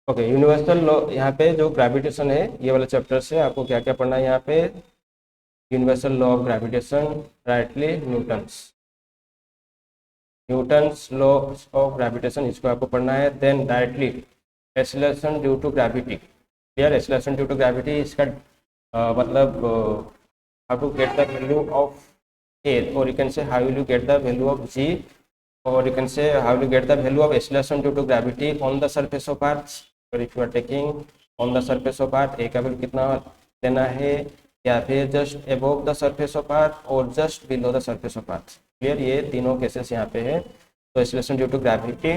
Okay, universal law, यहाँ पे जो ग्रेविटेशन है ये वाला चैप्टर से आपको क्या क्या पढ़ना है यहाँ पे? Universal law of gravitation, rightly Newton's Newton's law of gravitation, इसको आपको पढ़ना है। Then directly acceleration due to gravity. Clear? Acceleration due to gravity, इसका मतलब how to get the value of a, और you can say how will you get the value of g, or you can say how to get the value of acceleration due to gravity on the surface of earth। or if you are taking on the surface of earth, a का value कितना लेना है, या फिर just above the surface of earth और just below the surface of earth। Clear? ये तीनों cases यहाँ पे है। तो acceleration due to gravity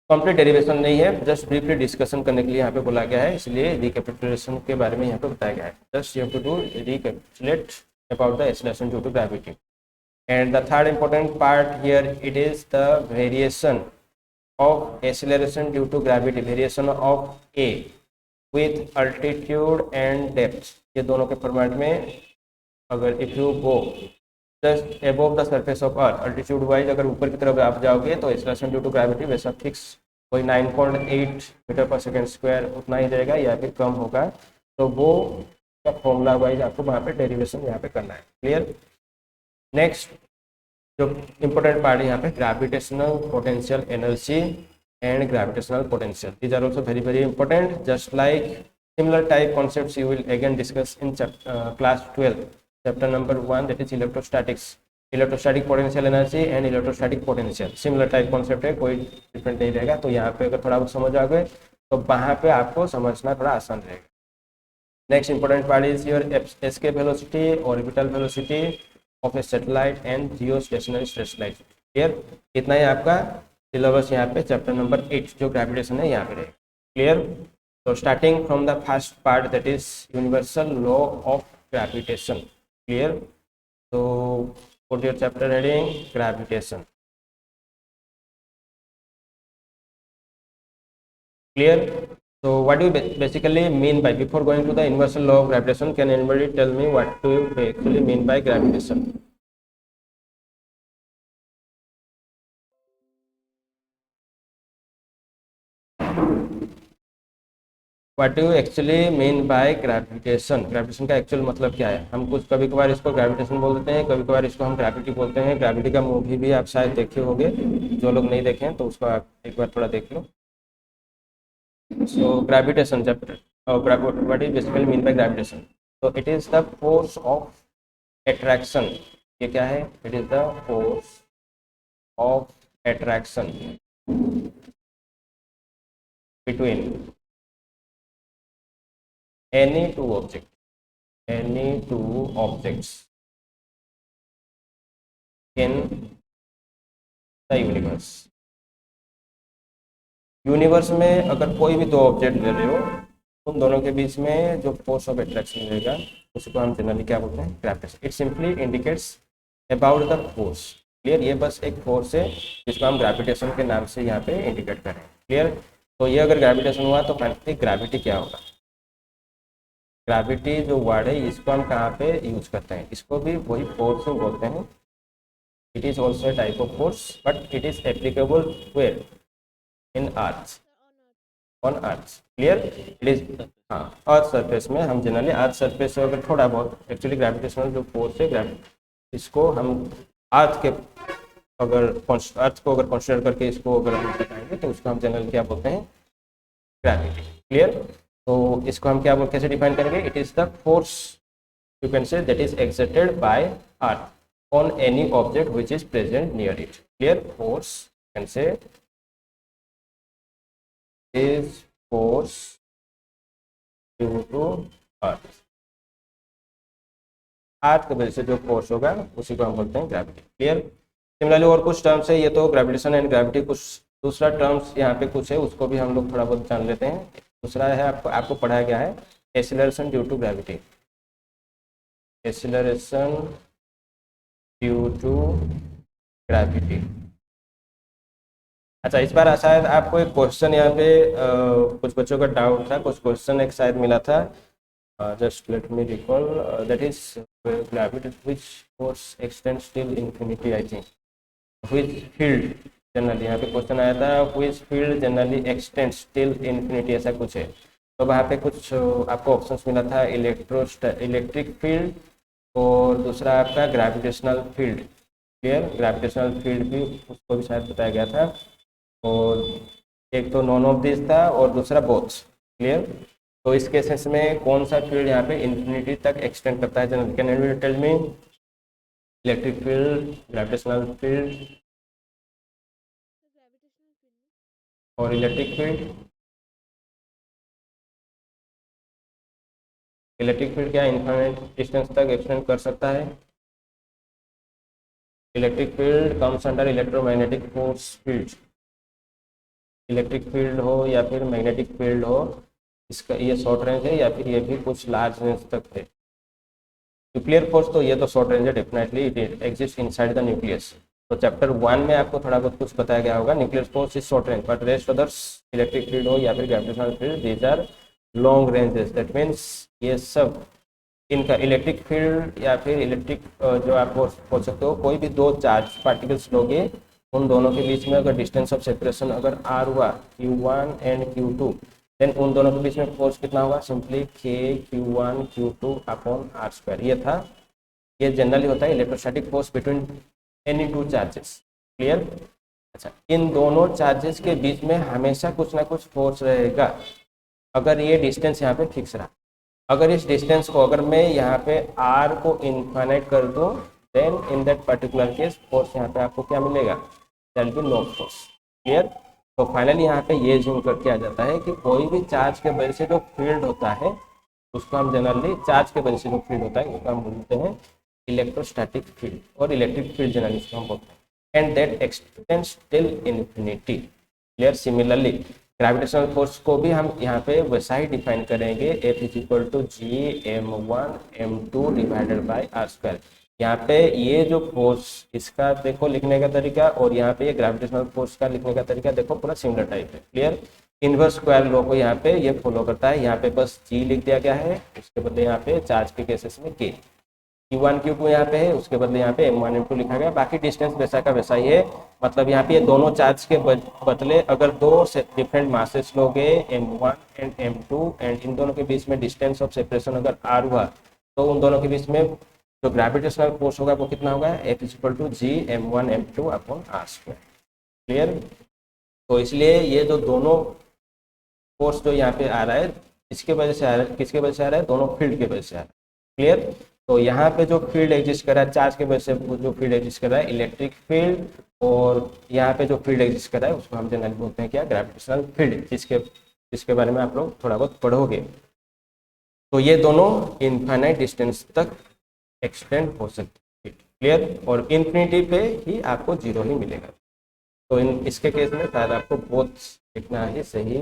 complete derivation नहीं है, जस्ट ब्रीफली डिस्कशन करने के लिए यहाँ पे बोला गया है, इसलिए रिकैपिटुलेशन के बारे में यहाँ पे बताया गया है। Just you have to do recapitulate about the acceleration due to gravity. And the third important part here, it is the variation of acceleration due to gravity, variation of A with altitude and depth। ये दोनों के format में, अगर if you go just above the surface of earth, altitude wise अगर ऊपर की तरफ आप जाओगे तो acceleration due to gravity वैसा फिक्स कोई 9.8 मीटर पर सेकेंड स्क्वायर उतना ही रहेगा या फिर कम होगा। तो वो फॉर्मूला वाइज आपको वहाँ पे डेरिवेशन यहाँ पे करना है। क्लियर? नेक्स्ट जो इम्पोर्टेंट पार्ट है यहाँ पे, gravitational potential energy and gravitational potential, these are also very very important. Just like similar type concepts you will again discuss in class 12 chapter number 1, that is electrostatics, electrostatic potential energy and electrostatic potential. Similar type concept है, कोई different नहीं रहेगा। तो यहाँ पे अगर थोड़ा बहुत समझ आ गए तो वहाँ पे आपको समझना थोड़ा आसान रहेगा। Next important part is your escape velocity, orbital velocity of A satellite and Jio stationery satellite. Clear? इतना ही आपका सिलेबस यहाँ पे चैप्टर नंबर 8 जो ग्रेविटेशन है यहाँ पे रहेगा। क्लियर? तो starting from the first part, that is universal law of gravitation. Clear? तो put your chapter heading gravitation. Clear? So what do you basically mean by, before going to the universal law of gravitation, can anybody tell me what do you actually mean by gravitation? What do you actually mean by gravitation? Gravitation का actual मतलब क्या है? हम कुछ कभी कभार इसको gravitation बोल देते हैं, कभी कभार इसको हम ग्रेविटी बोलते हैं। ग्रेविटी का मूवी भी आप शायद देखे होंगे, जो लोग नहीं देखे हैं तो उसको आप एक बार थोड़ा देख लो। So gravitation chapter, what is basically mean by gravitation? So it is the force of attraction। ये क्या है? It is the force of attraction between any two objects in the universe। Universe में अगर कोई भी दो ऑब्जेक्ट ले रहे हो, उन दोनों के बीच में जो फोर्स ऑफ अट्रैक्शन रहेगा उसको हम जनरली क्या बोलते हैं? Gravitation. It simply indicates about the force. Clear? ये बस एक फोर्स है जिसको हम ग्रेविटेशन के नाम से यहाँ पे इंडिकेट करें। क्लियर? तो ये अगर ग्रेविटेशन हुआ तो फाइनली ग्रेविटी क्या होगा? ग्रेविटी जो वर्ड है इसको हम कहाँ पे यूज करते हैं? इसको भी वही फोर्स ही बोलते हैं। It is also type of force, but it is applicable where? In earth, on earth. Clear? It is, हाँ, अर्थ सरफेस में हम जनरली अर्थ सरफेस से अगर थोड़ा बहुत एक्चुअली ग्रेविटेशनल जो फोर्स है इसको हम अर्थ के अगर अर्थ को अगर कंसिडर करके इसको अगर हम बताएंगे तो उसको हम जनरली क्या बोलते हैं? ग्रेविटी। क्लियर? तो इसको हम क्या बोल कैसे डिफाइन करेंगे? It is the force you can say that is exerted by earth on any object which is present near it. Clear? Force can say is force due to earth। अर्थ की वजह से जो फोर्स होगा उसी को हम बोलते हैं ग्रेविटी। क्लियर? सिमिलरली और कुछ टर्म्स है, ये तो ग्रेविटेशन एंड ग्रेविटी, कुछ दूसरा टर्म्स यहाँ पे कुछ है उसको भी हम लोग थोड़ा बहुत जान लेते हैं। दूसरा है आपको पढ़ाया गया है acceleration due to gravity. Acceleration due to gravity. अच्छा, इस बार शायद आपको एक क्वेश्चन यहाँ पे कुछ बच्चों का डाउट था, कुछ क्वेश्चन एक शायद मिला था। Just let me recall, that is gravity which force x tends till infinity, I think, which field generally यहाँ पे क्वेश्चन आया था which field generally x tends till infinity, ऐसा कुछ है। तो वहाँ पे कुछ आपको ऑप्शंस मिला था, इलेक्ट्रिक फील्ड और दूसरा आपका gravitational field. Clear, gravitational field भी उसको भी शायद बताया गया था, और एक तो नॉन ऑफ दिस था और दूसरा बोथ। क्लियर, तो इस केसेस में कौन सा फील्ड यहाँ पे इन्फिनिटी तक एक्सटेंड करता है general, can you tell me? Electric field, gravitational field और इलेक्ट्रिक फील्ड। इलेक्ट्रिक फील्ड क्या इनफाइनाइट डिस्टेंस तक एक्सटेंड कर सकता है? Electric field comes under electromagnetic force field. Electric field हो या फिर मैग्नेटिक फील्ड हो, इसका ये शॉर्ट रेंज है या फिर ये भी कुछ लार्ज रेंज तक है। न्यूक्लियर फोर्स तो ये तो शॉर्ट रेंज है, definitely it exist inside the nucleus. तो चैप्टर 1 में आपको थोड़ा बहुत कुछ बताया गया होगा, nuclear force is short range but rest others electric field हो या फिर gravitational field, these are long ranges. That means ये सब इनका इलेक्ट्रिक फील्ड या फिर इलेक्ट्रिक जो आप बोल सकते हो, कोई भी दो चार्ज पार्टिकल्स लोगे, उन दोनों के बीच में अगर डिस्टेंस ऑफ सेपरेशन अगर r हुआ q1 एंड q2, देन उन दोनों के बीच में फोर्स कितना होगा? Simply k q1 q2 upon r square. ये था, ये जनरली होता है electrostatic force between any two charges. Clear, अच्छा, इन दोनों चार्जेस के बीच में हमेशा कुछ ना कुछ फोर्स रहेगा अगर ये डिस्टेंस यहाँ पे फिक्स रहा। अगर इस डिस्टेंस को अगर मैं यहाँ पे r को इनफाइनाइट कर दूँ, then in that particular case force यहाँ पे आपको क्या मिलेगा? That will no force. Clear, तो फाइनली यहाँ पे ये ज्यूम करके आ जाता है कि कोई भी चार्ज के वजह से जो फील्ड होता है उसको हम जनरली, चार्ज के वजह से जो फील्ड होता है उसको हम बोलते हैं इलेक्ट्रोस्टैटिक फील्ड, और इलेक्ट्रिक फील्ड जनरली इसको हम बोलते हैं, and that extends till infinity. Clear, similarly gravitational force को भी हम यहाँ पे वैसा ही डिफाइन करेंगे, F is equal to G m1m2 divided by r square. यहाँ पे ये जो फोर्स इसका देखो लिखने का तरीका, और यहाँ पे ये ग्रेविटेशनल फोर्स का लिखने का तरीका देखो पूरा सिमिलर टाइप है। क्लियर, इनवर्स स्क्वायर लॉ को यहाँ पे ये फॉलो करता है। यहाँ पे बस G लिख दिया गया है, उसके बदले यहाँ पे चार्ज के केसेस में K, Q1 Q2 यहाँ पे है, उसके बदले यहाँ पे m1 m2 लिखा गया, बाकी डिस्टेंस वैसा का वैसा ही है। मतलब यहाँ पे ये दोनों चार्ज के बदले अगर दो डिफरेंट मासेस लोगे m1 and m2, and in दोनों के बीच में डिस्टेंस ऑफ सेपरेशन अगर r हुआ, तो उन दोनों के बीच में जो ग्रेविटेशनल फोर्स होगा वो कितना होगा? F is equal to G m1 m2 upon r square. Clear, तो इसलिए ये जो दोनों फोर्स जो यहाँ पे आ रहा है, इसके वजह से आ रहा है, किसके वजह से आ रहा है? दोनों फील्ड के वजह से आ रहा है। क्लियर, तो यहाँ पे जो फील्ड एग्जिस्ट कर रहा है चार्ज के वजह से, जो फील्ड एग्जिस्ट कर रहा है इलेक्ट्रिक फील्ड, और यहाँ पे जो फील्ड एग्जिस्ट कर रहा है उसको हम जनरली बोलते हैं क्या? ग्रेविटेशनल फील्ड, जिसके बारे में आप लोग थोड़ा बहुत पढ़ोगे। तो ये दोनों इनफाइनाइट डिस्टेंस तक एक्सटेंड हो सकते हैं। क्लियर, और इन्फिनिटी पे ही आपको जीरो ही मिलेगा। तो इसके केस में शायद आपको बोथ लिखना ही सही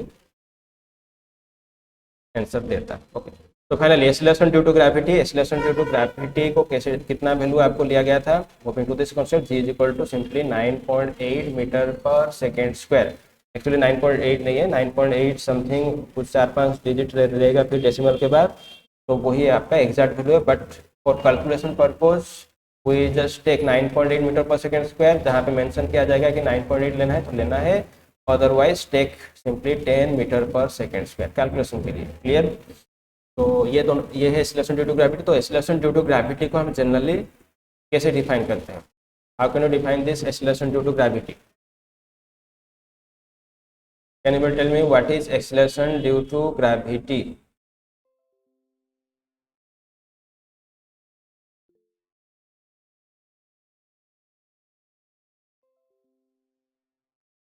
आंसर देता है। ओके, तो finally acceleration due to gravity, acceleration due to gravity को कैसे, कितना वैल्यू आपको लिया गया था? Moving to this concept, G is equal to simply 9.8 metre per second square. Actually 9.8 नहीं है, 9.8 समथिंग, कुछ 4-5 डिजिट रहेगा फिर डेसिमल के बाद, तो वही आपका एग्जैक्ट वैल्यू है। But for calculation purpose we just take 9.8 metre per second square, जहाँ पे मेंशन किया जाएगा कि 9.8 लेना है तो लेना है, otherwise take simply 10 metre per second square calculation के लिए। क्लियर, तो ये दोनों, ये है एक्सेलरेशन ड्यू टू ग्रेविटी। तो एक्सेलरेशन ड्यू टू ग्रेविटी को हम जनरली कैसे डिफाइन करते हैं? How can you define this acceleration due to gravity? Can you tell me what is acceleration due to gravity?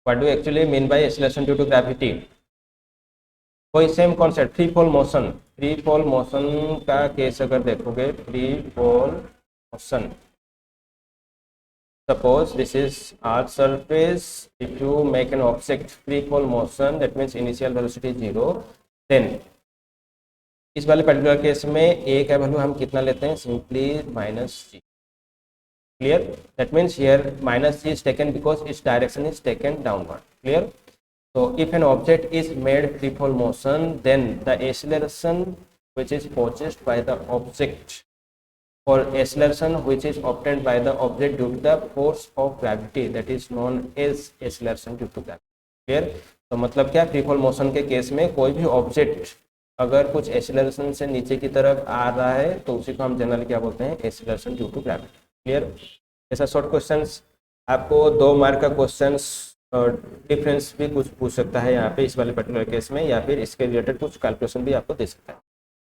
What do actually mean by acceleration due to gravity? कोई same concept, free fall motion. Free fall motion का case अगर देखोगे, free fall motion, suppose this is earth surface, if you make an object free fall motion, that means initial velocity 0, then इस वाले particular case में a का value हम कितना लेते हैं? Simply -g। Clear, that means here -g is taken because its direction is taken downward. Clear, so if an object is made free fall motion, then the acceleration which is possessed by the object or acceleration which is obtained by the object due to the force of gravity that is known as acceleration due to gravity. Clear? तो मतलब क्या, free fall motion के case में कोई भी object अगर कुछ acceleration से नीचे की तरफ आ रहा है तो उसी को हम जनरली क्या बोलते हैं, acceleration due to gravity. Clear? ऐसा शॉर्ट क्वेश्चंस आपको 2 मार्क का क्वेश्चंस डिफरेंस भी कुछ पूछ सकता है यहाँ पे इस वाले पर्टिकुलर केस में, या फिर इसके रिलेटेड कुछ कैलकुलेशन भी आपको दे सकता है.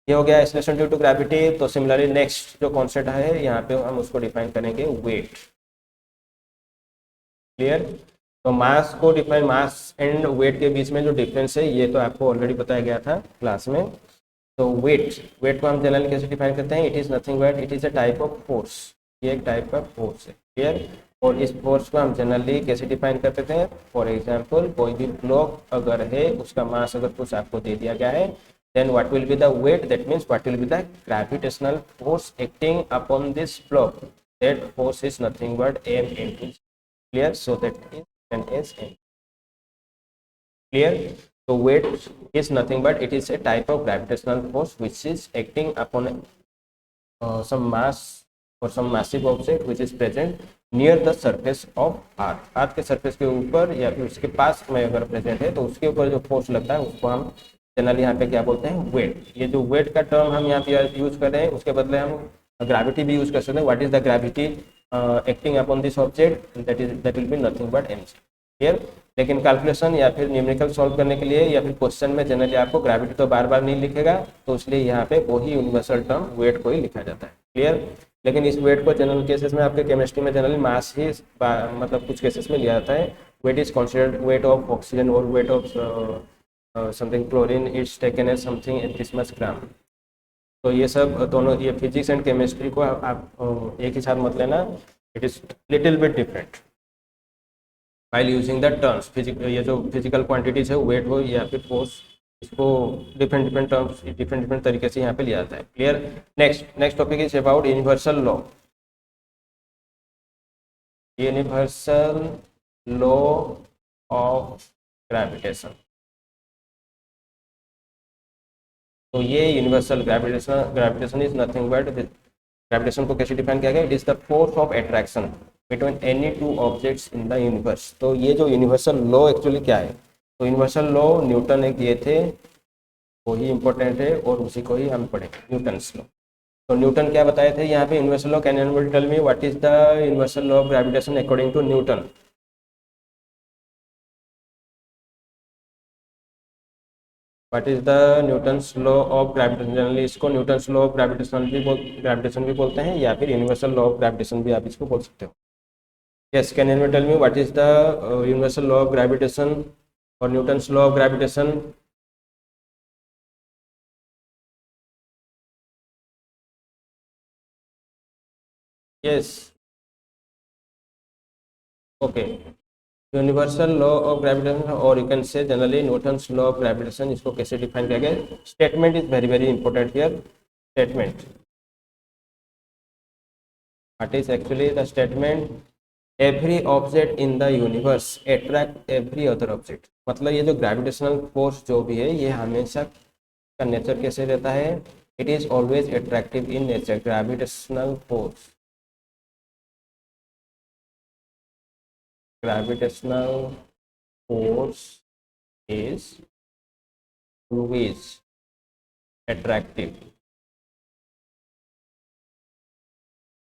ये हो गया एक्सेलरेशन ड्यू टू ग्रेविटी. तो सिमिलरली नेक्स्ट जो कॉन्सेप्ट है यहाँ पे हम उसको डिफाइन करेंगे, वेट. क्लियर? तो मास को डिफाइन, मास एंड वेट के बीच में जो डिफरेंस है ये तो आपको ऑलरेडी बताया गया था क्लास में. तो वेट को हम जनरली कैसे डिफाइन करते हैं, it is nothing but it is a type of force. ये एक टाइप का फोर्स है. क्लियर? और इस फोर्स को हम जनरली कैसे डिफाइन करते थे, फॉर एग्जाम्पल कोई भी ब्लॉक अगर है उसका मास अगर कुछ आपको दे दिया गया है, then what will be the weight, that means what will be the gravitational force acting upon this block. That force is nothing but m into g. Clear? So that is n as m. Clear? So weight is nothing but it is a type of gravitational force which is acting upon some mass or some massive object which is present near the surface of earth. अर्थ के surface के ऊपर या फिर उसके पास में अगर present है तो उसके ऊपर जो फोर्स लगता है उसको हम जनरली यहाँ पे क्या बोलते हैं, वेट. ये जो वेट का टर्म हम यहाँ पे यूज कर रहे हैं उसके बदले हम ग्रेविटी भी यूज कर सकते हैं. What is the gravity acting upon this object, that will be nothing but mg. Clear? लेकिन कैलकुलेशन या फिर न्यूमेरिकल सॉल्व करने के लिए या फिर क्वेश्चन में जनरली आपको ग्रेविटी तो बार बार नहीं लिखेगा, तो इसलिए यहाँ पे वही यूनिवर्सल टर्म वेट को ही लिखा जाता है. क्लियर? लेकिन इस वेट को जनरल केसेस में आपके केमिस्ट्री में जनरली मास ही मतलब कुछ केसेस में लिया जाता है. Weight is considered weight of oxygen और weight of something chlorine is taken as something at this much gram. तो ये सब दोनों, ये फिजिक्स एंड केमिस्ट्री को आप एक ही साथ मत लेना. It is little bit different while using the terms. ये जो फिजिकल क्वांटिटीज है, वेट हो या फिर फोर्स, इसको डिफरेंट टर्म्स डिफरेंट तरीके से यहाँ पे लिया जाता है. Clear? Next topic is about universal law. Universal law of gravitation. तो ये universal gravitation is nothing but, gravitation को कैसे डिफाइन किया गया, it is the force of attraction between any 2 objects in the universe. तो ये जो यूनिवर्सल लॉ एक्चुअली क्या है, तो यूनिवर्सल लॉ न्यूटन ने किए थे, वही इंपॉर्टेंट है और उसी को ही हम पढ़ेंगे, न्यूटन्स लॉ. तो न्यूटन क्या बताए थे यहाँ पे, universal law. Can anybody tell me what is the universal law of gravitation according to Newton? What is the Newton's law of gravitation? Generally इसको न्यूटन्स लॉ ऑफ ग्रेविटेशन भी बोलते हैं, या फिर यूनिवर्सल लॉ ऑफ ग्रेविटेशन भी आप इसको बोल सकते हो. Yes, can anybody tell me what is the universal law of gravitation और Newton's law of gravitation? Yes, okay. Universal law of gravitation और you can say generally Newton's law of gravitation. इसको कैसे डिफाइन किया गया? Statement is very very important here. Statement, what is actually the statement? Every object in the universe attract every other object. मतलब ये जो gravitational force जो भी है ये हमेशा का नेचर कैसे रहता है, it is always attractive in nature. Gravitational force, gravitational force is always attractive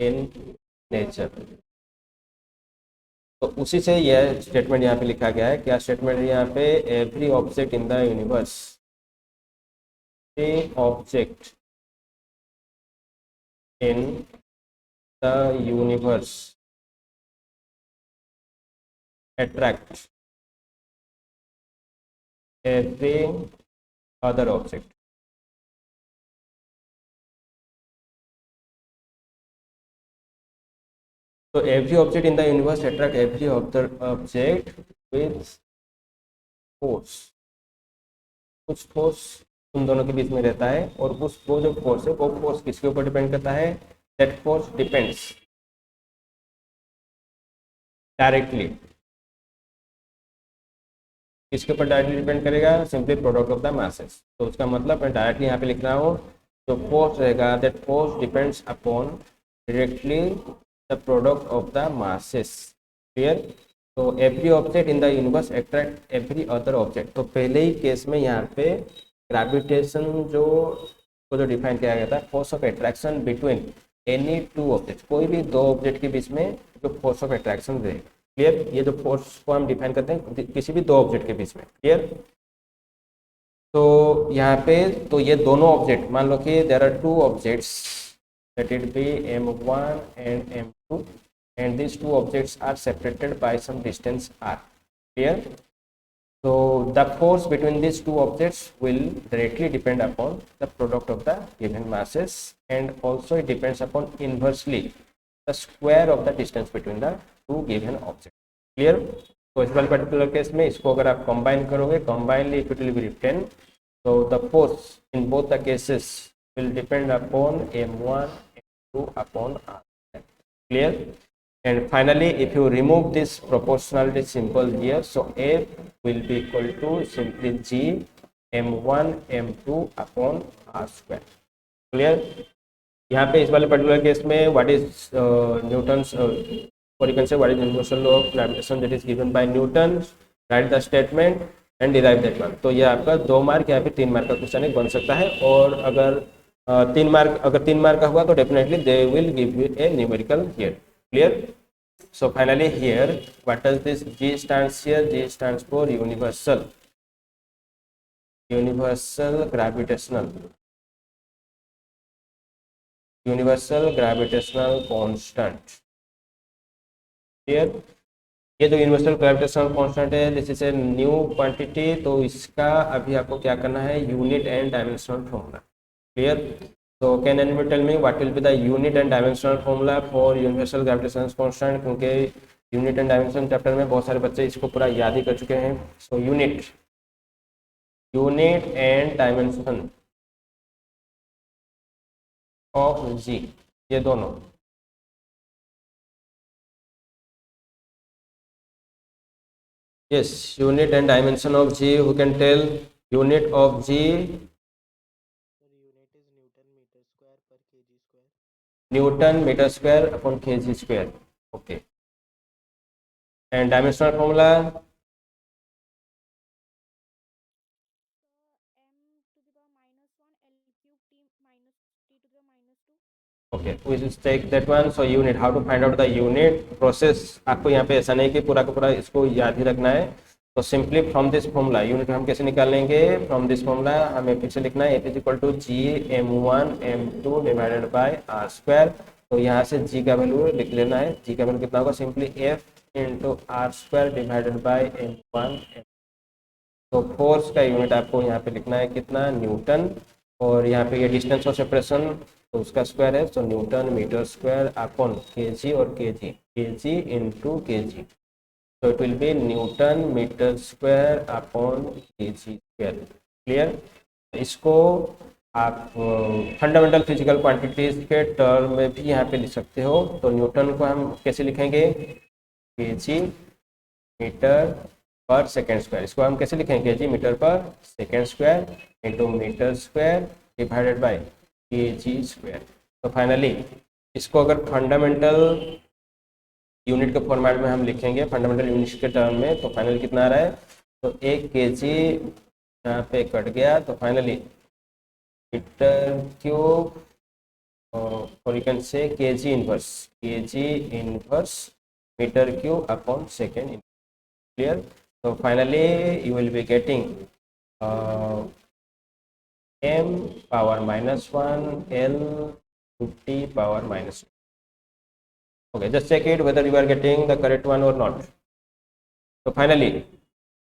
in nature. तो उसी से यह स्टेटमेंट यहाँ पे लिखा गया है. क्या स्टेटमेंट है यहाँ पे? Every object in the universe, object in the universe attract every other object. So every object in the universe attract every other object with force. कुछ फोर्स उन दोनों के बीच में रहता है, और वो जो फोर्स है वो फोर्स किसके ऊपर डिपेंड करता है? That force depends directly. किसके ऊपर डायरेक्टली डिपेंड करेगा? Simply product of the masses. तो उसका मतलब मैं डायरेक्टली यहाँ पे लिख रहा हूँ, जो फोर्स रहेगा that force depends upon directly the product of the masses. Clear. तो every object in the universe attract every other object. तो पहले ही केस में यहाँ पे ग्रेविटेशन जो डिफाइन किया गया था, force of attraction between any two object, कोई भी दो ऑब्जेक्ट के बीच में जो फोर्स ऑफ अट्रैक्शन रहेगा। क्लियर। ये जो फोर्स को हम डिफाइन करते हैं किसी भी दो ऑब्जेक्ट के बीच में। क्लियर। तो यहाँ पे तो ये दोनों ऑब्जेक्ट, मान लो कि there are two objects, let it be m1 and m2, and these two objects are separated by some distance r. Clear. So the force between these two objects will directly depend upon the product of the given masses, and also it depends upon inversely the square of the distance between the two given objects. Clear. तो इस वाले particular case में इसको अगर आप combine करोगे, combinedly it will be written, so the force in both the cases will depend upon m1 m2 upon r. Clear. And finally, if you remove this proportionality symbol here, so F will be equal to simply G m1 m2 upon r square. Clear. यहाँ पे इस वाले particular case में what is Newton's or you can say what is universal law of gravitation that is given by Newton. Write the statement and derive that one. तो ये आपका 2 mark या फिर 3 मार्क का क्वेश्चन एक बन सकता है, और अगर 3 मार्क का हुआ तो definitely they will give U A numerical here. Clear. So finally here, what does this G stands here? G stands for universal gravitational constant. Clear. ये जो यूनिवर्सल ग्रेविटेशनल कांस्टेंट है, this is a new quantity, तो इसका अभी आपको क्या करना है, unit and dimensional formula. Clear. तो can anybody tell me what will be the unit and dimensional formula for universal gravitational constant? क्योंकि यूनिट एंड डायमेंशन चैप्टर में बहुत सारे बच्चे इसको पूरा याद ही कर चुके हैं. So unit and dimension of g, ये दोनों. Yes, unit and dimension of G. Who can tell unit of G? Unit is Newton meter square per kg square. Newton meter square upon kg square. Okay. And dimensional formula? M to the power -1 L cube T minus T to the minus 2. Okay, we will take that one. So unit, how to find out the unit process? आपको यहाँ पे ऐसा नहीं कि पूरा का पूरा इसको याद ही रखना है. तो simply from this formula unit हम कैसे निकाल लेंगे? फ्रॉम दिस फॉर्मूला हमें फिर से लिखना है F is equal to G m1 m2 divided by r square. तो यहाँ से g का वैल्यू लिख लेना है. g का वैल्यू कितना होगा? Simply f into r square divided by m1 m. तो फोर्स का यूनिट आपको यहाँ पे लिखना है कितना? न्यूटन. और यहाँ पे ये डिस्टेंस ऑफ सेपरेशन, तो उसका स्क्वायर है, तो newton metre square upon kg और केजी इंटू केजी. तो it will be newton metre square upon kg square. Clear. इसको आप फंडामेंटल फिजिकल क्वांटिटीज के टर्म में भी यहाँ पे लिख सकते हो. तो न्यूटन को हम कैसे लिखेंगे? Kg metre per second square. इसको हम कैसे लिखेंगे? Kg metre per second square into metre square divided by kg square. तो फाइनली इसको अगर फंडामेंटल यूनिट के फॉर्मेट में हम लिखेंगे, फंडामेंटल यूनिट के टर्म में, तो फाइनली कितना आ रहा है? तो 1 केजी यहाँ पे कट गया, तो फाइनली मीटर क्यूब और you can say kg inverse metre cube upon second. Clear. तो finally you will be getting m power -1 L to T power -2. Okay, just check it whether you are getting the correct one or not. तो finally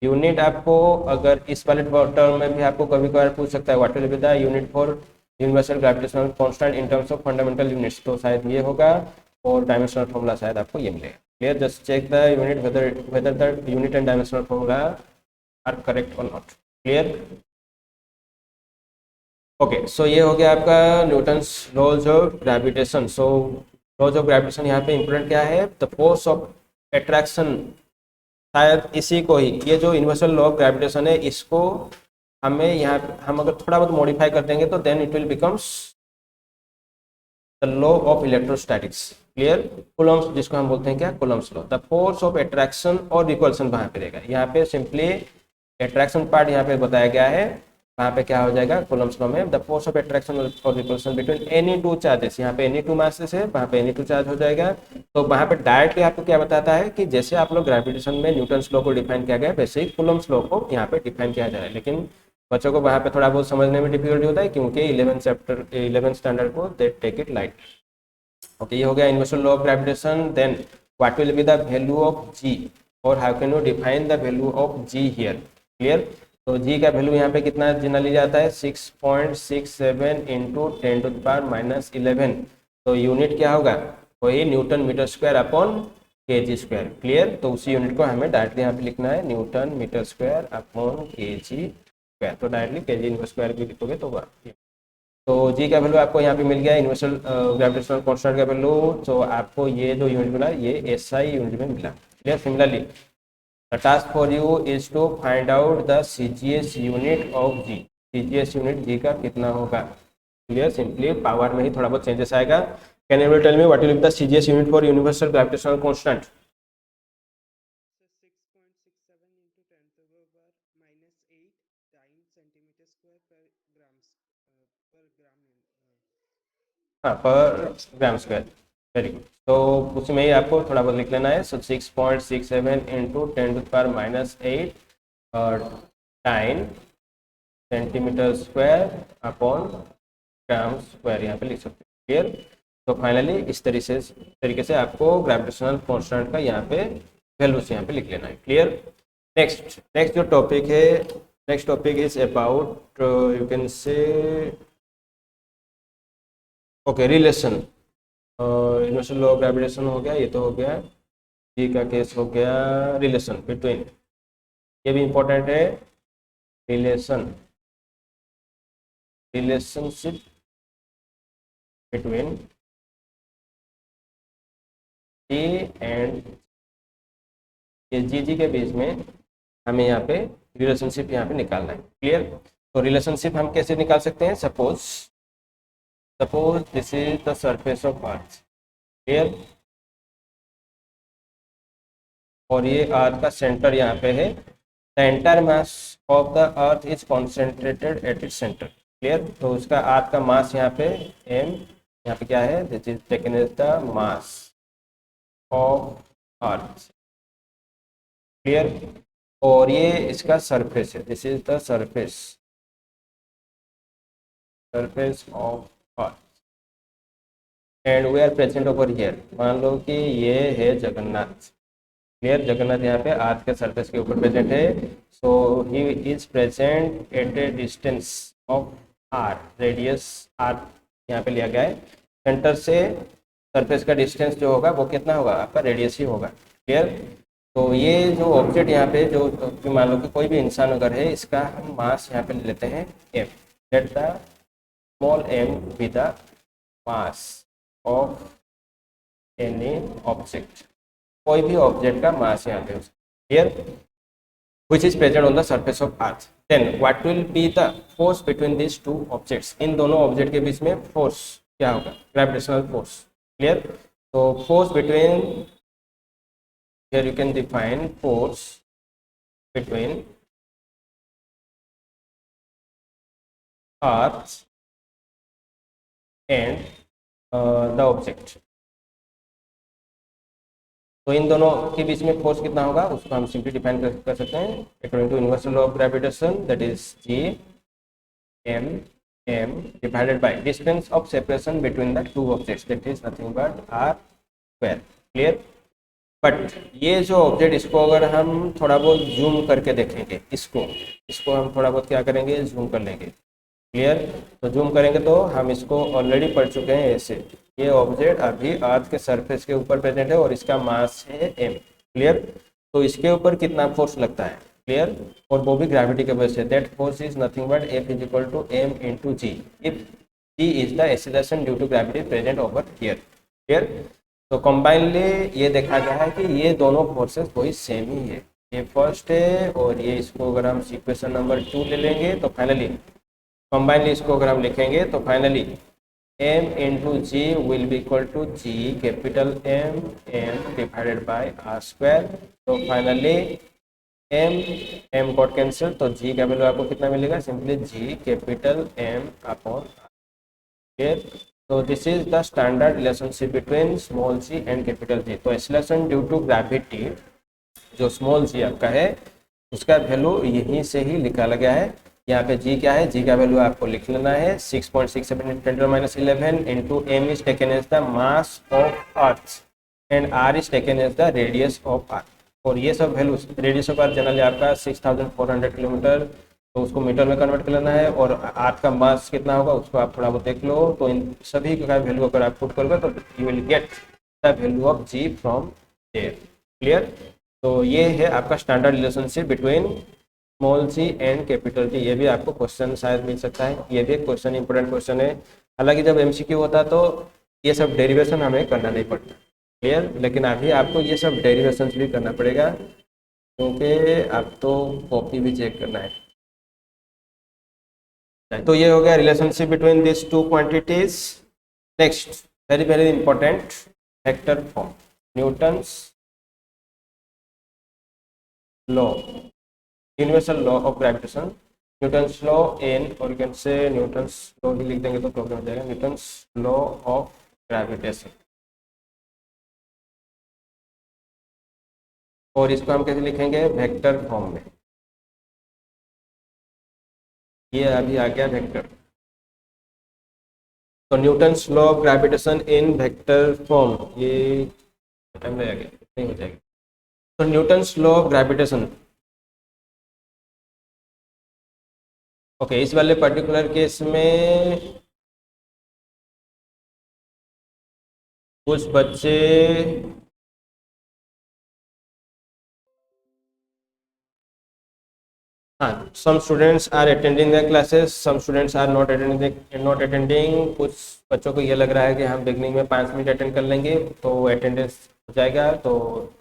unit आपको अगर इस वाले term में भी आपको कभी कभार पूछ सकता है what will be the unit for universal gravitational constant in terms of fundamental units, तो शायद ये होगा, और डायमेंशनल फॉर्मूला शायद आपको ये मिलेगा. Clear. Just check the unit whether the unit and dimensional formula are correct or not. Clear. Okay, so ये हो गया आपका Newton's laws of gravitation. So laws of gravitation यहाँ पे इंपॉर्टेंट क्या है? The force of attraction. शायद इसी को ही, ये जो यूनिवर्सल लॉ ऑफ ग्रेविटेशन है, इसको हमें यहाँ हम अगर थोड़ा बहुत मॉडिफाई कर देंगे तो then it will becomes the law of electrostatics, clear, Coulomb's जिसको हम बोलते हैं क्या, Coulomb's law. The force of attraction और रिपल्सन वहाँ पे रहेगा, यहाँ पे सिंपली अट्रैक्शन पार्ट यहाँ पे बताया गया है, वहाँ पे क्या हो जाएगा कूलम्ब्स लॉ में, द फोर्स ऑफ अट्रैक्शन और repulsion between any two charges, यहाँ पे एनी टू मासेस है, वहाँ पे एनी टू चार्ज हो जाएगा। तो वहाँ पे डायरेक्टली आपको क्या बताता है कि जैसे आप लोग ग्रेविटेशन में न्यूटन्स लॉ को डिफाइन किया गया है, वैसे ही कूलम्ब्स लॉ को यहाँ पे डिफाइन किया जा रहा है, लेकिन बच्चों को वहाँ पे थोड़ा बहुत समझने में डिफिकल्टी होता है क्योंकि 11 स्टैंडर्ड को they take it light. Okay, ये हो गया universal law of gravitation. Then what will be the value of G, और how can you define the value of G here, clear. तो जी का वैल्यू यहाँ पे कितना जनरली जाता है 6.67 इंटू 10⁻11। तो यूनिट क्या होगा, वही newton metre square upon kg square, clear. तो उसी यूनिट को हमें डायरेक्टली यहाँ पे लिखना है, newton metre square upon kg square. तो डायरेक्टली kg इनवर्स स्क्वायर भी लिखोगे तो तो जी का वैल्यू आपको यहाँ पे मिल गया, यूनिवर्सल ग्रेविटेशनल कांस्टेंट का वैल्यू। तो आपको ये जो यूनिट मिला ये एसआई यूनिट में मिला, clear. Similarly the task for you is to find out the CGS unit of g, CGS unit g का कितना होगा, क्लियर। सिंपली पावर में ही थोड़ा बहुत चेंजेस आएगा। Can you tell me what will be the CGS unit for universal gravitational constant? 6.67 into 10 to the power minus 8 times centimeter square per gram. हाँ, पर ग्राम square, very good. तो उसमें ही आपको थोड़ा बहुत लिख लेना है। सो 6.67 इंटू 10⁻8 और time centimetre square upon gram square यहाँ पे लिख सकते हैं, क्लियर। तो फाइनली इस तरीके से आपको ग्रेविटेशनल कांस्टेंट का यहाँ पे वैल्यूज यहाँ पे लिख लेना है, क्लियर। नेक्स्ट जो टॉपिक है, next topic is about you can से okay relation. Universal law of gravitation हो गया, ये तो हो गया, जी का केस हो गया, रिलेशन बिटवीन, ये भी इंपॉर्टेंट है, रिलेशनशिप बिटवीन जी एंड, ये जी के बीच में हमें यहाँ पे रिलेशनशिप यहाँ पे निकालना है, क्लियर। तो रिलेशनशिप हम कैसे निकाल सकते हैं, suppose this is the surface of earth, clear, और ये अर्थ का सेंटर यहाँ पे है, the entire mass of the earth is concentrated at its centre, clear. तो उसका अर्थ का मास यहाँ पे m, यहाँ पे क्या है, this is taken as the mass of earth, clear. और ये इसका सरफेस है, this is the surface of earth and we are present over here. मान लो कि ये है जगन्नाथ, क्लियर, जगन्नाथ यहाँ पे अर्थ के सरफेस के ऊपर प्रेजेंट है। So he is present at a distance of r, radius r यहाँ पे लिया गया है, सेंटर से सरफेस का डिस्टेंस जो होगा वो कितना होगा, आपका रेडियस ही होगा, क्लियर। तो ये जो ऑब्जेक्ट यहाँ पे जो मान लो कि कोई भी इंसान अगर है, इसका हम मास यहाँ पे ले लेते हैं m, let the small m be the mass of any object, कोई भी ऑब्जेक्ट का मास यहाँ पे, clear, which is present on the surface of earth. Then what will be the force between these two objects? इन दोनों object के बीच में force क्या होगा, ग्रेविटेशनल फोर्स, क्लियर। तो force between, here you can define force between earth and the object. तो इन दोनों के बीच में फोर्स कितना होगा उसको हम सिंपली डिफाइन कर सकते हैं according to universal law of gravitation, that is G m divided by distance of separation between the two objects, that is nothing but r square, clear. But ये जो ऑब्जेक्ट, इसको अगर हम थोड़ा बहुत जूम करके देखेंगे, इसको हम थोड़ा बहुत क्या करेंगे, जूम कर लेंगे, क्लियर। तो जूम करेंगे तो हम इसको ऑलरेडी पढ़ चुके हैं ऐसे, ये ऑब्जेक्ट अभी अर्थ के सरफेस के ऊपर प्रेजेंट है और इसका मास है m, क्लियर। तो इसके ऊपर कितना फोर्स लगता है, क्लियर, और वो भी ग्रेविटी के वजह से, that force is nothing but F is equal to m into G, if G is the acceleration due to gravity present over here, clear. तो कंबाइनली ये देखा गया है कि ये दोनों फोर्सेस वही सेम ही है, ये फर्स्ट है और ये, इसको अगर हम इक्वेशन नंबर 2 ले लेंगे तो फाइनली कंबाइनली इसको अगर हम लिखेंगे तो finally m into g will be equal to g capital M divided by r square. तो फाइनली m गॉट कैंसिल, तो g का वैल्यू आपको कितना मिलेगा, simply g capital M upon r. तो this is the standard relationship between small g and capital G. तो acceleration due to gravity जो small g आपका है उसका वैल्यू यहीं से ही निकाला गया है. यहाँ पे g क्या है, g का वैल्यू आपको लिख लेना है 6.67 × 10⁻11 into m is taken as the mass of earth and r is taken as the radius of earth. और ये सब value, radius of earth generally आपका 6400 किलोमीटर, तो उसको मीटर में कन्वर्ट कर लेना है. और अर्थ का मास कितना होगा उसको आप थोड़ा बहुत देख लो. तो इन सभी का वैल्यू अगर आप पुट करोगे तो you will get the value of g from there. Clear. तो ये है आपका standard relationship between small g and capital G. ये भी आपको क्वेश्चन शायद मिल सकता है, ये भी एक क्वेश्चन, इंपॉर्टेंट क्वेश्चन है. हालांकि जब MCQ होता है तो ये सब डेरिवेशन हमें करना नहीं पड़ता. क्लियर. लेकिन अभी आपको ये सब डेरिवेशन भी करना पड़ेगा क्योंकि आप तो कॉपी भी चेक करना है. तो ये हो गया relationship between this two quantities. Next very very important, vector form. Newton's law, universal law of gravitation, Newton's law in, और you can say Newton's law ही लिख देंगे तो प्रॉब्लम हो जाएगा. Newton's law of gravitation. और इसको हम कैसे लिखेंगे, वेक्टर फॉर्म में. ये अभी आ गया वेक्टर. तो Newton's law of gravitation in vector form, ये टाइम लगेगा, नहीं हो जाएगा. तो Newton's law of gravitation, okay, इस वाले पर्टिकुलर केस में कुछ बच्चे some students are attending the classes, some students are not attending. कुछ बच्चों को ये लग रहा है कि हम बिगनिंग में 5 मिनट अटेंड कर लेंगे तो अटेंडेंस हो जाएगा, तो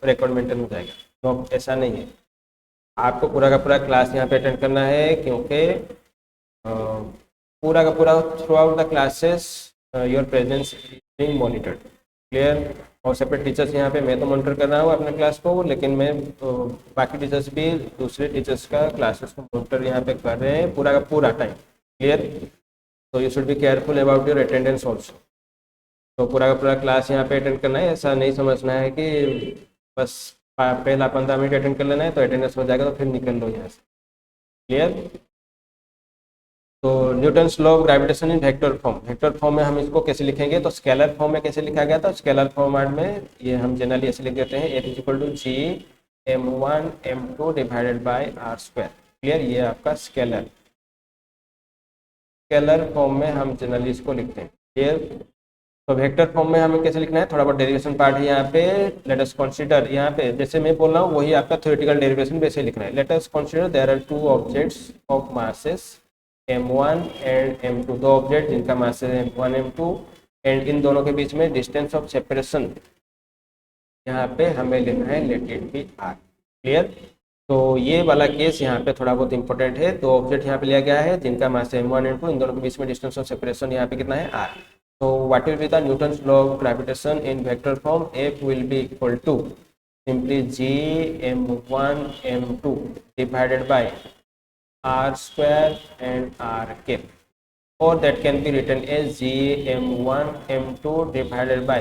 रिकॉर्ड मेंटेन हो जाएगा. तो ऐसा नहीं है, आपको पूरा का पूरा क्लास यहाँ पे अटेंड करना है क्योंकि पूरा का पूरा through out the classes your presence being monitored. Clear. और सेपरेट टीचर्स यहाँ पे, मैं तो मॉनिटर कर रहा हूँ अपने क्लास को, लेकिन मैं बाकी टीचर्स भी दूसरे टीचर्स का क्लासेस को मॉनिटर यहाँ पे कर रहे हैं पूरा का पूरा टाइम. क्लियर. तो you should be careful about your attendance also. तो पूरा का पूरा क्लास यहाँ पे अटेंड करना है, ऐसा नहीं समझना है कि बस पहला 15 मिनट अटेंड कर लेना है तो अटेंडेंस हो जाएगा तो फिर निकल लो यहाँ से. क्लियर. तो Newton's law of gravitation in vector form. Vector form में हम इसको कैसे लिखेंगे, तो स्केलर फॉर्म में कैसे लिखा गया था, स्केलर फॉर्मेट में ये हम जनरली ऐसे लिख देते हैं, F is equal to G m1 m2 divided by r square. Clear. ये आपका स्केलर फॉर्म में हम जनरली इसको लिखते हैं. क्लियर. तो वेक्टर फॉर्म में हमें कैसे लिखना है, थोड़ा बहुत डेरिवेशन पार्ट है यहाँ पे. लेट अस कंसीडर, यहाँ पे जैसे मैं बोल रहा हूँ वही आपका थ्योरेटिकल डेरिवेशन वैसे लिखना है. Let us consider there are two objects of masses m1 and m2, दो ऑब्जेक्ट जिनका मास है m1 m2, एंड इन दोनों के बीच में डिस्टेंस ऑफ सेपरेशन यहाँ पे हमें लेना है लेट इट बी r. क्लियर. तो ये वाला केस यहाँ पे थोड़ा बहुत इंपॉर्टेंट है. दो ऑब्जेक्ट यहाँ पे लिया गया है जिनका मास है m1 m2, इन दोनों के बीच में डिस्टेंस ऑफ सेपरेशन यहाँ पे कितना है r. तो what will be the Newton's law of gravitation in vector form, F will be equal to simply G m1 m2 divided by r square and r cube, or that can be written as G m1 m2 divided by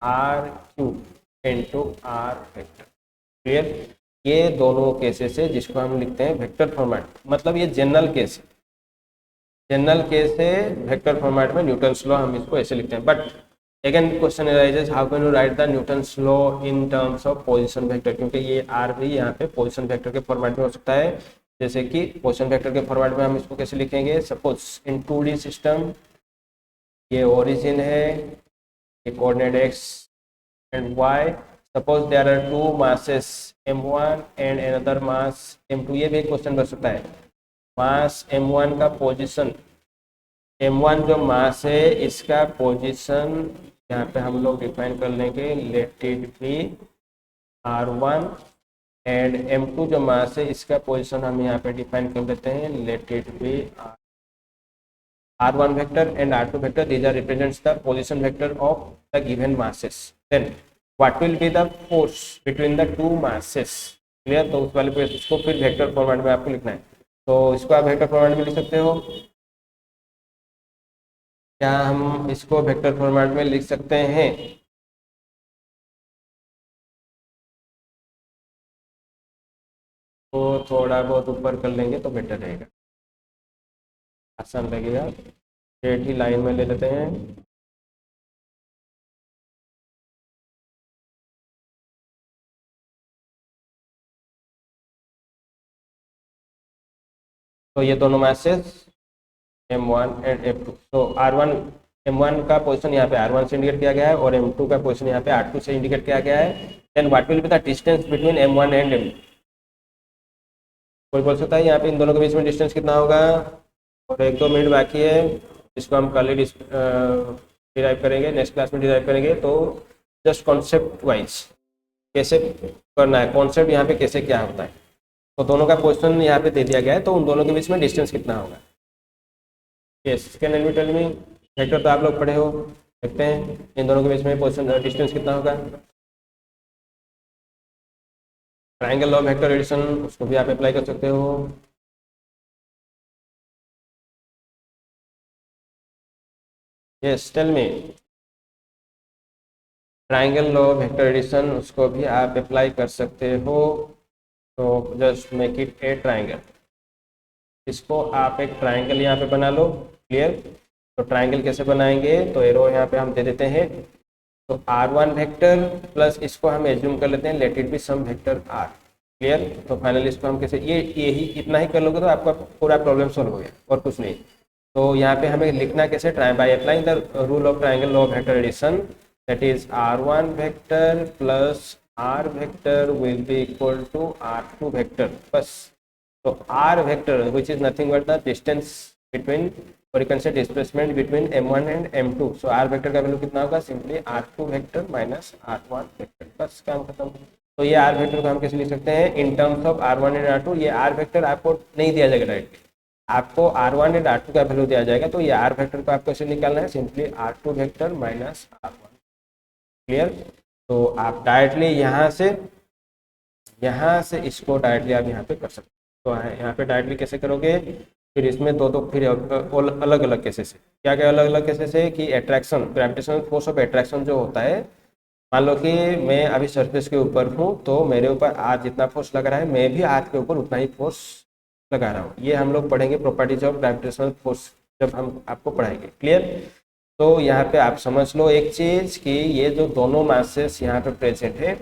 r cube into r vector. Clear. ये दोनों cases है जिसको हम लिखते हैं vector format, मतलब ये general case है. जनरल केस है वेक्टर फॉर्मेट में न्यूटन्स लॉ हम इसको ऐसे लिखते हैं. But again question arises, how can you right the Newton's law in terms of position vector, क्योंकि ये r भी यहाँ पे पोजिशन वेक्टर के फॉर्मेट में हो सकता है. जैसे कि पोजिशन वेक्टर के फॉर्मेट में हम इसको कैसे लिखेंगे, सपोज इन 2D सिस्टम ये ओरिजिन है, ये coordinate x and y. Suppose there are two masses m1 and another mass m2. ये भी एक क्वेश्चन बन सकता है. मास m1 का पोजीशन, m1 जो मास है इसका पोजीशन यहाँ पे हम लोग डिफाइन कर लेंगे late it B r1, and m2 जो मास है इसका पोजीशन हम यहाँ पे डिफाइन कर देते हैं let it B R1 vector and R2 vector, these are represents the position vector of the given masses. Then what will be the force between the two masses? Clear? तो उस वाले पे इसको फिर वेक्टर फॉर्मेट में आपको लिखना है। तो इसको आप वेक्टर फॉर्मेट में लिख सकते हो। क्या हम इसको वेक्टर फॉर्मेट में लिख सकते हैं? तो थोड़ा बहुत ऊपर कर लेंगे तो बेटर रहेगा, आसान लगेगा। स्ट्रेट ही लाइन में ले लेते हैं। तो ये दोनों मैसेज M1 एंड M2, तो R1 M1 का पोजीशन यहाँ पे R1 से इंडिकेट किया गया है और M2 का पोजीशन यहाँ पे R2 से इंडिकेट किया गया है। Then what will be the distance between M1 and M2? कोई बोल सकता है यहाँ पे इन दोनों के बीच में डिस्टेंस कितना होगा? और 1-2 मिनट बाकी है, इसको हम कल ही डिराइव करेंगे, नेक्स्ट क्लास में डिराइव करेंगे। तो जस्ट कॉन्सेप्ट वाइज कैसे करना है, कॉन्सेप्ट यहाँ पे कैसे क्या होता है। तो दोनों का पोजीशन यहाँ पे दे दिया गया है, तो उन दोनों के बीच में डिस्टेंस कितना होगा? Yes, can any tell me? Vector तो आप लोग पढ़े हो, देखते हैं इन दोनों के बीच में पोजीशन डिस्टेंस कितना होगा। Triangle law of vector addition, उसको भी आप अप्लाई कर सकते हो। Yes, tell me. Triangle law of vector addition, उसको भी आप अप्लाई कर सकते हो। तो just make it a triangle. इसको आप एक ट्रायंगल यहाँ पे बना लो। क्लियर? तो ट्रायंगल कैसे बनाएंगे? तो एरो यहाँ पे हम दे देते हैं। तो R1 वेक्टर प्लस इसको हम एज्यूम कर लेते हैं let it be some vector R। क्लियर? तो फाइनली इसको हम कैसे, यही इतना ही कर लोगे तो आपका पूरा प्रॉब्लम सॉल्व हो गया और कुछ नहीं। तो यहाँ पे हमें लिखना कैसे? By applying the rule of triangle law of vector addition, that is R1 vector plus R vector will be equal to R2 vector. बस। तो R vector which is nothing but the distance between, और you can say displacement between M1 and M2। So R vector का value कितना होगा? Simply R2 vector minus R1 vector. बस काम खत्म। तो ये R वेक्टर को हम कैसे लिख सकते हैं? In terms of R1 and R2। ये R वेक्टर आपको नहीं दिया जाएगा डायरेक्टली, आपको R1 एंड R2 का वैल्यू दिया जाएगा। तो ये R वेक्टर को आपको कैसे निकालना है? Simply R2 vector minus R1। Clear? तो आप डायरेक्टली यहाँ से इसको डायरेक्टली आप यहाँ पे कर सकते हो। तो यहाँ पे डायरेक्टली कैसे करोगे? फिर इसमें दो फिर अलग अलग केसेस है। क्या क्या अलग अलग केसेस है कि attraction, gravitational force of attraction जो होता है, मान लो कि मैं अभी सरफेस के ऊपर हूँ तो मेरे ऊपर आज जितना फोर्स लग रहा है मैं भी आज के ऊपर उतना ही फोर्स लगा रहा हूँ। ये हम लोग पढ़ेंगे प्रॉपर्टीज ऑफ ग्रेविटेशनल फोर्स जब हम आपको पढ़ाएंगे। क्लियर? तो यहाँ पे आप समझ लो एक चीज कि ये जो दोनों मासेस यहाँ पे प्रेजेंट है,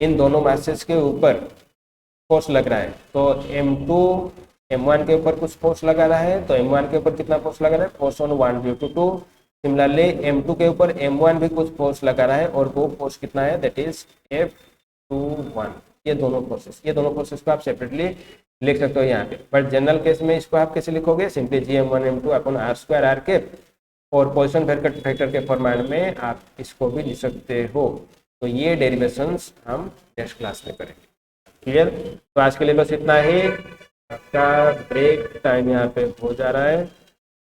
इन दोनों मासेस के ऊपर फोर्स लग रहा है। तो M2 M1 के ऊपर कुछ फोर्स लगा रहा है, तो M1 के ऊपर कितना फोर्स लगा रहा है? Force on 1 due to 2। Similarly M2 के ऊपर M1 भी कुछ फोर्स लगा रहा है, और वो फोर्स कितना है? That is F21। ये दोनों फोर्सेस को आप सेपरेटली लिख सकते हो यहाँ पे। बट जनरल केस में इसको आप कैसे लिखोगे? Simply GM1 M2 upon R² R के, और पोजीशन वेक्टर के फॉर्मेट में आप इसको भी लिख सकते हो। तो ये डेरिवेशंस हम नेक्स्ट क्लास में करेंगे। क्लियर? तो आज के लिए बस इतना ही। आपका ब्रेक टाइम यहाँ पे हो जा रहा है।